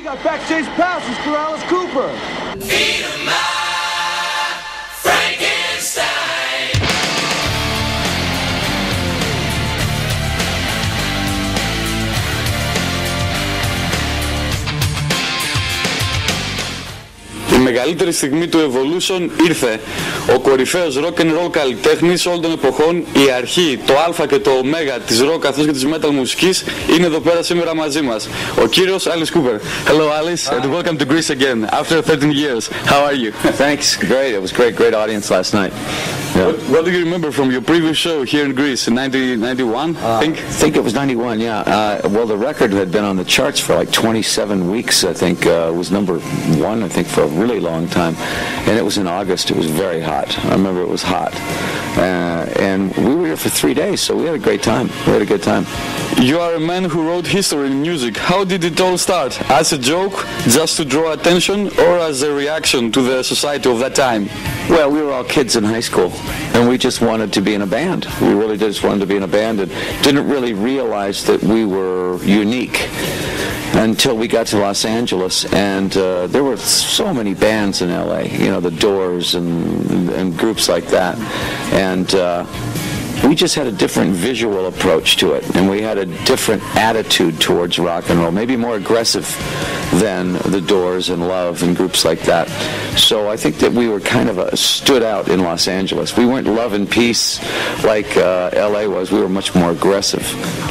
You got backstage passes for Alice Cooper. Η μεγαλύτερη στιγμή του Evolution ήρθε. Ο κορυφαίος rock and roll καλλιτέχνης όλων των εποχών, η αρχή, το α και το ω της rock καθώς και της metal μουσικής είναι εδώ πέρα σήμερα μαζί μας. Ο κύριος Alice Cooper. Hello Alice and welcome to Greece again after 13 years. How are you? Thanks, great. It was great audience last night. Yeah. What do you remember from your previous show here in Greece in 1991? I think it was 91, yeah. Well, the record had been on the charts for like 27 weeks, I think. It was number one, I think, for a really long time. And it was in August. It was very hot. I remember it was hot. And we were here for 3 days, so we had a great time. We had a good time. You are a man who wrote history in music. How did it all start? As a joke, just to draw attention, or as a reaction to the society of that time? Well, we were all kids in high school, and we just wanted to be in a band. We really just wanted to be in a band and didn't really realize that we were unique until we got to Los Angeles, and there were so many bands in LA, you know, the Doors and groups like that, and we just had a different visual approach to it, and we had a different attitude towards rock and roll, maybe more aggressive than the Doors and Love and groups like that. So I think that we were kind of stood out in Los Angeles. We weren't Love and Peace like LA was. We were much more aggressive.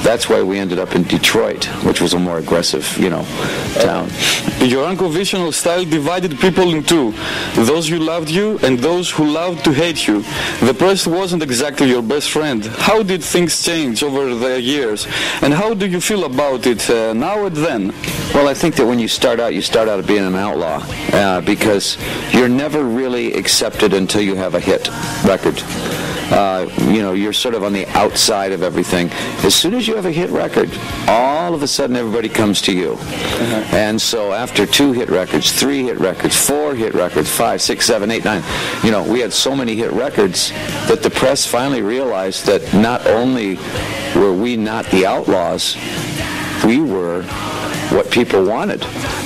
That's why we ended up in Detroit, which was a more aggressive, you know, town. Your unconventional style divided people in two. Those who loved you and those who loved to hate you. The press wasn't exactly your best friend. How did things change over the years? And how do you feel about it now and then? Well, I think that when you start out being an outlaw because you're never really accepted until you have a hit record. You know, you're sort of on the outside of everything. As soon as you have a hit record, all of a sudden everybody comes to you. And so after 2 hit records, 3 hit records, 4 hit records, 5, 6, 7, 8, 9, you know, we had so many hit records that the press finally realized that not only were we not the outlaws, we were what people wanted.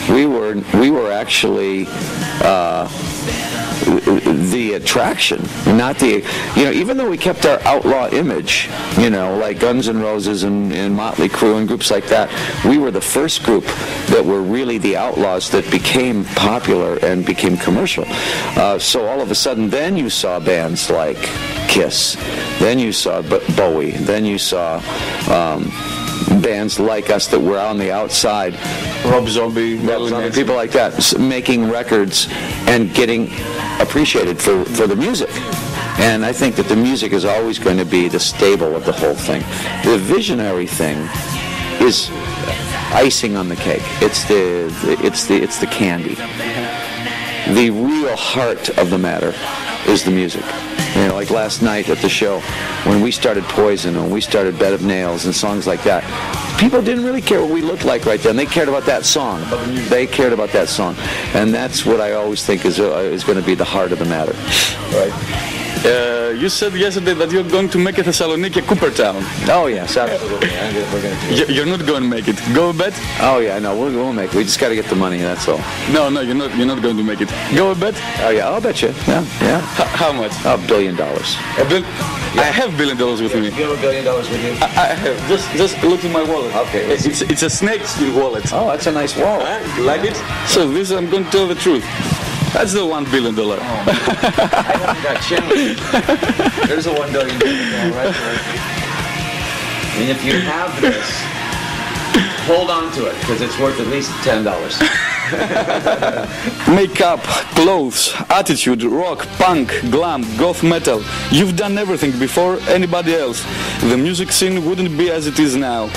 We were actually the attraction, not the, you know, even though we kept our outlaw image, you know, like Guns N' Roses and Motley Crue and groups like that, we were the first group that were really the outlaws that became popular and became commercial. So all of a sudden, then you saw bands like Kiss, then you saw Bowie, then you saw bands like us that were on the outside, Rob Zombie, people like that, making records and getting appreciated for the music. And I think that the music is always going to be the stable of the whole thing. The visionary thing is icing on the cake. It's the candy. The real heart of the matter is the music. You know, like last night at the show, when we started Poison and we started Bed of Nails and songs like that, people didn't really care what we looked like right then. They cared about that song. They cared about that song. And that's what I always think is going to be the heart of the matter. Right. You said yesterday that you're going to make a Thessaloniki a Coopertown. Oh yes, absolutely. We're going to do it. You're not going to make it. Go a bet? Oh yeah, no, we'll make it. We just got to get the money, that's all. No, you're not going to make it. Go a bet? Oh yeah, I'll bet you. Yeah. How much? $1 billion. I have $1 billion with me. You have $1 billion with you? I have. Just look in my wallet. Okay. It's a snakeskin wallet. Oh, that's a nice wallet. You like it? So this, I'm going to tell the truth. That's the $1 billion. Oh, I haven't got change. There's a $1 billion right there. And if you have this, hold on to it because it's worth at least $10. Makeup, clothes, attitude, rock, punk, glam, goth metal. You've done everything before anybody else. The music scene wouldn't be as it is now.